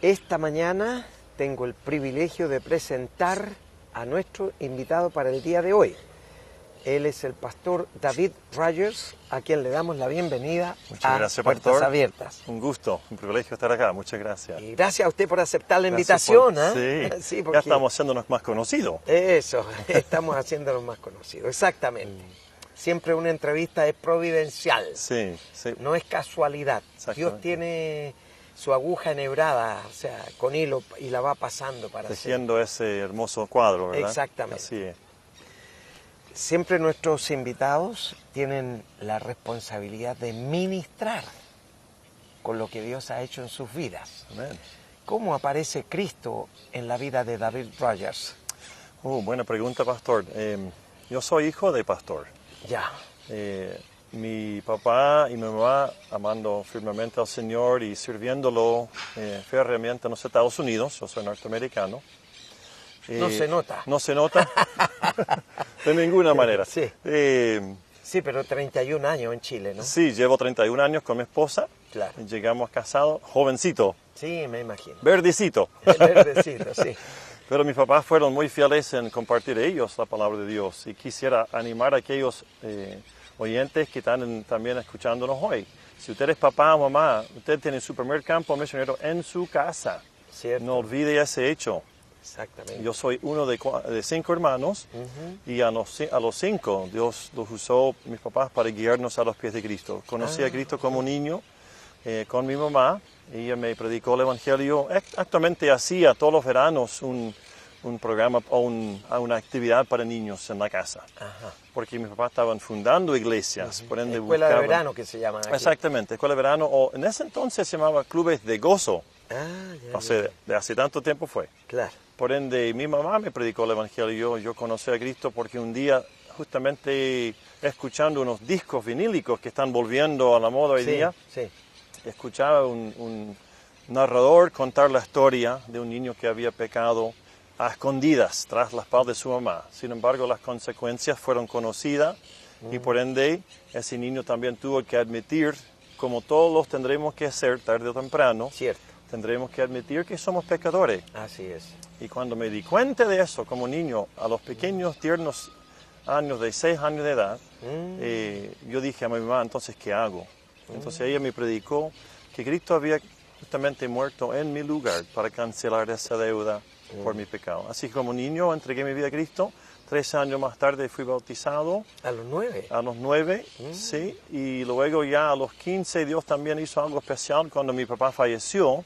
Esta mañana tengo el privilegio de presentar a nuestro invitado para el día de hoy. Él es el pastor David Rogers, a quien le damos la bienvenida Muchas gracias, Puertas pastor. Abiertas. Un gusto, un privilegio estar acá. Muchas gracias. Y gracias a usted por aceptar la invitación. Sí, porque ya estamos haciéndonos más conocidos. Eso, estamos haciéndonos más conocidos, exactamente. Siempre una entrevista es providencial, Sí. no es casualidad. Dios tiene su aguja enhebrada, o sea, con hilo, y la va pasando para tejiendo ese hermoso cuadro, ¿verdad? Exactamente. Así es. Siempre nuestros invitados tienen la responsabilidad de ministrar con lo que Dios ha hecho en sus vidas. Amén. ¿Cómo aparece Cristo en la vida de David Rogers? Buena pregunta, pastor. Yo soy hijo de pastor. Ya. Mi papá y mi mamá amando firmemente al Señor y sirviéndolo férreamente en los Estados Unidos. Yo soy norteamericano. No se nota. No se nota. De ninguna manera. Sí. Sí, pero 31 años en Chile, ¿no? Sí, llevo 31 años con mi esposa. Claro. Llegamos casados, jovencito. Sí, me imagino. Verdecito. Verdecito, sí. Pero mis papás fueron muy fieles en compartir ellos la palabra de Dios. Y quisiera animar a aquellos oyentes que están también escuchándonos hoy. Si usted es papá o mamá, usted tiene su primer campo misionero en su casa. Cierto. No olvide ese hecho. Exactamente. Yo soy uno de 5 hermanos y a los 5 Dios los usó, mis papás, para guiarnos a los pies de Cristo. Conocí a Cristo como niño con mi mamá. Ella me predicó el Evangelio. Actualmente hacía todos los veranos un programa o una actividad para niños en la casa. Ajá. Porque mis papás estaban fundando iglesias. Por ende escuela de verano que se llaman aquí. Exactamente, escuela de verano. O en ese entonces se llamaba clubes de gozo. Ya. O sea, de hace tanto tiempo fue. Claro. Por ende, mi mamá me predicó el Evangelio. Yo conocí a Cristo porque un día, justamente escuchando unos discos vinílicos que están volviendo a la moda hoy día, escuchaba un narrador contar la historia de un niño que había pecado a escondidas tras la espalda de su mamá. Sin embargo, las consecuencias fueron conocidas y por ende ese niño también tuvo que admitir, como todos los tendremos que hacer tarde o temprano, cierto, tendremos que admitir que somos pecadores. Así es. Y cuando me di cuenta de eso como niño, a los pequeños, tiernos años de 6 años de edad, yo dije a mi mamá, entonces, ¿qué hago? Entonces ella me predicó que Cristo había justamente muerto en mi lugar para cancelar esa deuda por mi pecado. Así que como niño entregué mi vida a Cristo. 3 años más tarde fui bautizado. ¿A los 9? A los 9, sí. Y luego ya a los 15 Dios también hizo algo especial cuando mi papá falleció.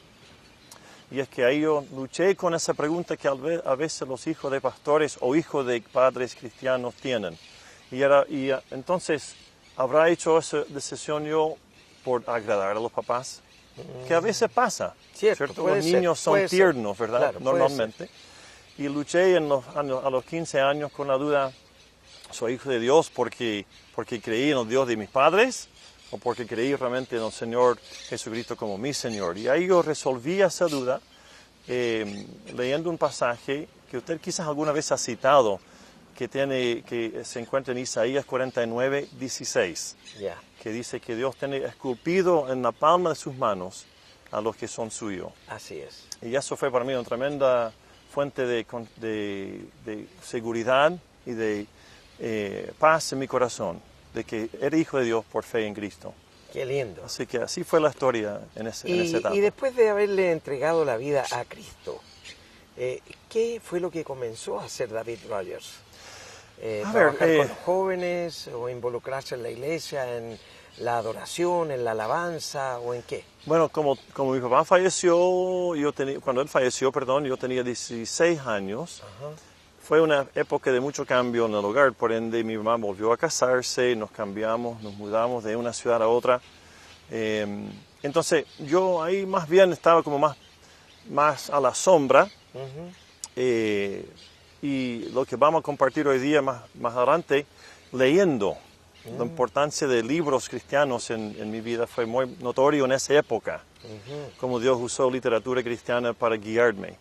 Y es que ahí yo luché con esa pregunta que a veces los hijos de pastores o hijos de padres cristianos tienen. Entonces, ¿habrá hecho esa decisión yo por agradar a los papás? Que a veces pasa, ¿cierto? Los niños son tiernos, ¿verdad? Claro, normalmente. Y luché a los 15 años con la duda, ¿soy hijo de Dios porque creí en el Dios de mis padres? ¿O porque creí realmente en el Señor Jesucristo como mi Señor? Y ahí yo resolví esa duda leyendo un pasaje que usted quizás alguna vez ha citado, que se encuentra en Isaías 49, 16, que dice que Dios tiene esculpido en la palma de sus manos a los que son suyos. Así es. Y eso fue para mí una tremenda fuente de seguridad y de paz en mi corazón, de que era hijo de Dios por fe en Cristo. Qué lindo. Así que así fue la historia en esa etapa. Y después de haberle entregado la vida a Cristo, ¿qué fue lo que comenzó a hacer David Rogers? ¿Trabajar con los jóvenes o involucrarse en la iglesia, en la adoración, en la alabanza o en qué? Bueno, como mi papá falleció, cuando él falleció, yo tenía 16 años. Ajá. Fue una época de mucho cambio en el hogar, por ende mi mamá volvió a casarse, nos mudamos de una ciudad a otra. Entonces yo ahí más bien estaba como más a la sombra. Y lo que vamos a compartir hoy día más adelante, leyendo. La importancia de libros cristianos en mi vida fue muy notorio en esa época, como Dios usó literatura cristiana para guiarme.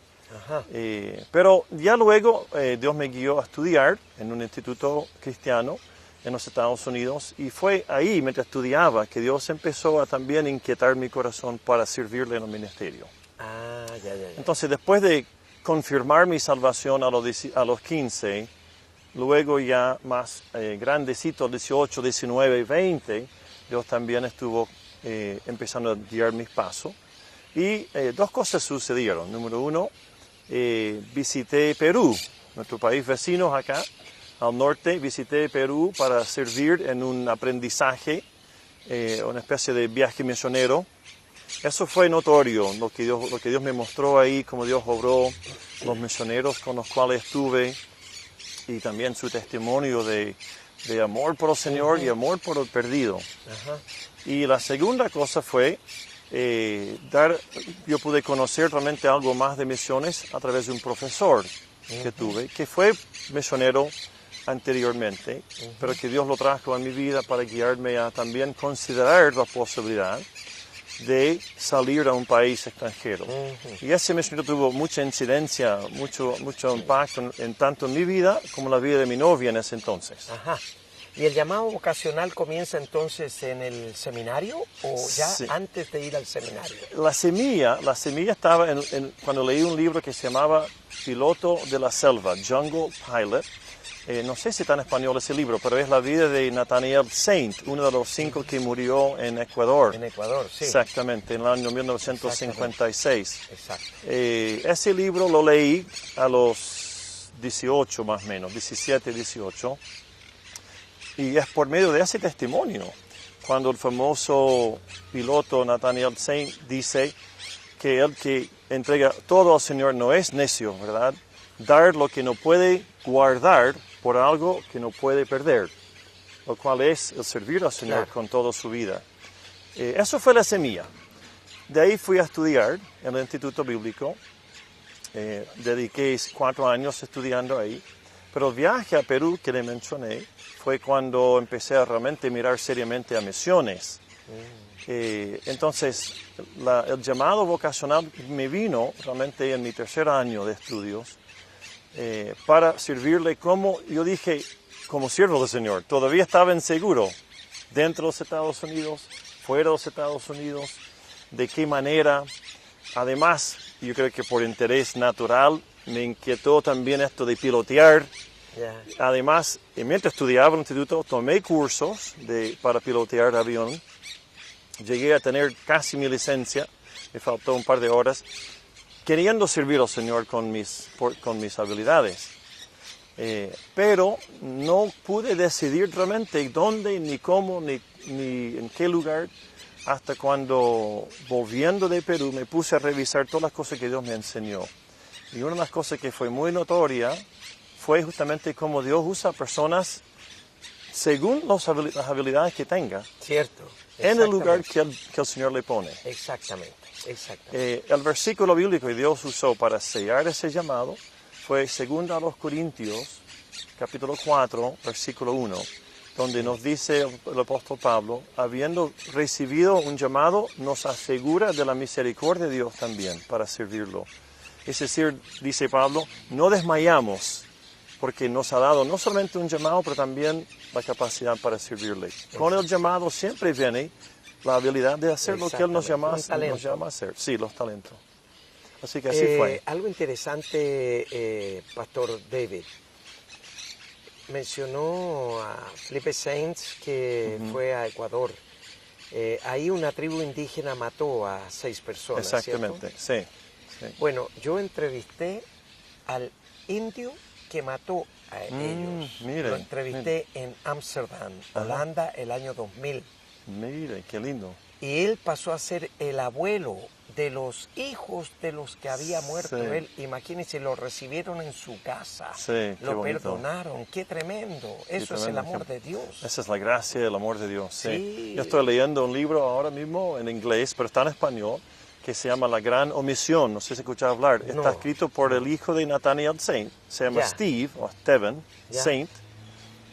Pero ya luego Dios me guió a estudiar en un instituto cristiano en los Estados Unidos y fue ahí, mientras estudiaba, que Dios empezó a también inquietar mi corazón para servirle en el ministerio. Entonces, después de confirmar mi salvación a los 15, luego ya más grandecito, 18, 19 y 20, Dios también estuvo empezando a guiar mis pasos. Y dos cosas sucedieron. Número uno, visité Perú, nuestro país vecino acá, al norte. Visité Perú para servir en un aprendizaje, una especie de viaje misionero. Eso fue notorio, lo que Dios me mostró ahí, cómo Dios obró, los misioneros con los cuales estuve, y también su testimonio de amor por el Señor y amor por el perdido. Y la segunda cosa fue yo pude conocer realmente algo más de misiones a través de un profesor que tuve, que fue misionero anteriormente, pero que Dios lo trajo a mi vida para guiarme a también considerar la posibilidad de salir a un país extranjero. Y ese misionero tuvo mucha incidencia, mucho impacto tanto en mi vida como en la vida de mi novia en ese entonces. ¿Y el llamado vocacional comienza entonces en el seminario o ya antes de ir al seminario? La semilla estaba cuando leí un libro que se llamaba Piloto de la Selva, Jungle Pilot. No sé si está en español ese libro, pero es la vida de Nathaniel Saint, uno de los 5 que murió en Ecuador. En Ecuador, sí. Exactamente, en el año 1956. Exacto. Ese libro lo leí a los 18 más o menos, 17, 18. Y es por medio de ese testimonio, cuando el famoso piloto Nathaniel Saint dice que el que entrega todo al Señor no es necio, ¿verdad? Dar lo que no puede guardar por algo que no puede perder, lo cual es el servir al Señor con toda su vida. Eso fue la semilla. De ahí fui a estudiar en el Instituto Bíblico. Dediqué 4 años estudiando ahí. Pero el viaje a Perú que le mencioné fue cuando empecé a realmente mirar seriamente a misiones. Entonces, el llamado vocacional me vino realmente en mi 3er año de estudios para servirle como, yo dije, como siervo del Señor. Todavía estaba inseguro dentro de los Estados Unidos, fuera de los Estados Unidos, de qué manera. Además, yo creo que por interés natural me inquietó también esto de pilotear. Además, mientras estudiaba en el instituto, tomé cursos para pilotear avión. Llegué a tener casi mi licencia, me faltó un par de horas, queriendo servir al Señor con mis habilidades. Pero no pude decidir realmente dónde, ni cómo, ni en qué lugar, hasta cuando, volviendo de Perú, me puse a revisar todas las cosas que Dios me enseñó. Y una de las cosas que fue muy notoria fue justamente cómo Dios usa personas según las habilidades que tenga. Cierto. En el lugar que el Señor le pone. Exactamente. El versículo bíblico que Dios usó para sellar ese llamado fue 2 Corintios, capítulo 4, versículo 1, donde nos dice el apóstol Pablo, habiendo recibido un llamado, nos asegura de la misericordia de Dios también para servirlo. Es decir, dice Pablo, no desmayamos, porque nos ha dado no solamente un llamado, pero también la capacidad para servirle. Con el llamado siempre viene la habilidad de hacer lo que Él nos llama a hacer. Sí, los talentos. Así que así fue. Algo interesante, Pastor David. Mencionó a Felipe Sainz que fue a Ecuador. Ahí una tribu indígena mató a 6 personas. Exactamente, ¿cierto? Sí. Bueno, yo entrevisté al indio que mató a ellos. Mire, lo entrevisté en Ámsterdam, Holanda, el año 2000. Mire, qué lindo. Y él pasó a ser el abuelo de los hijos de los que había muerto él. Imagínense, lo recibieron en su casa, lo perdonaron. ¡Qué tremendo! Eso es el amor de Dios. Esa es la gracia y el amor de Dios. Sí. Yo estoy leyendo un libro ahora mismo en inglés, pero está en español, que se llama La Gran Omisión. No sé si escuchas hablar. Está escrito por el hijo de Nathaniel Saint. Se llama Steve, o Steven Saint.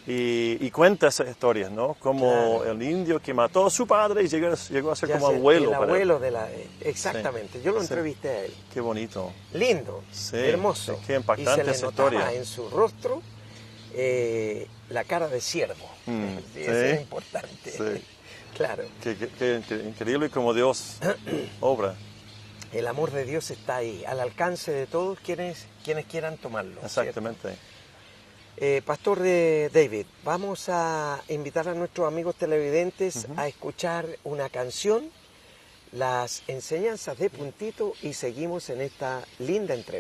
Y cuenta esas historias, ¿no? Como el indio que mató a su padre y llegó a ser como abuelo. El abuelo de la... Exactamente. Yo lo entrevisté a él. Qué bonito. Lindo. Hermoso. Qué impactante esa historia. Y se le notaba en su rostro la cara de siervo. Eso es importante. Claro. Qué increíble como Dios obra. el amor de Dios está ahí, al alcance de todos quienes quieran tomarlo. Exactamente. Pastor David, vamos a invitar a nuestros amigos televidentes a escuchar una canción, las enseñanzas de Puntito, y seguimos en esta linda entrevista.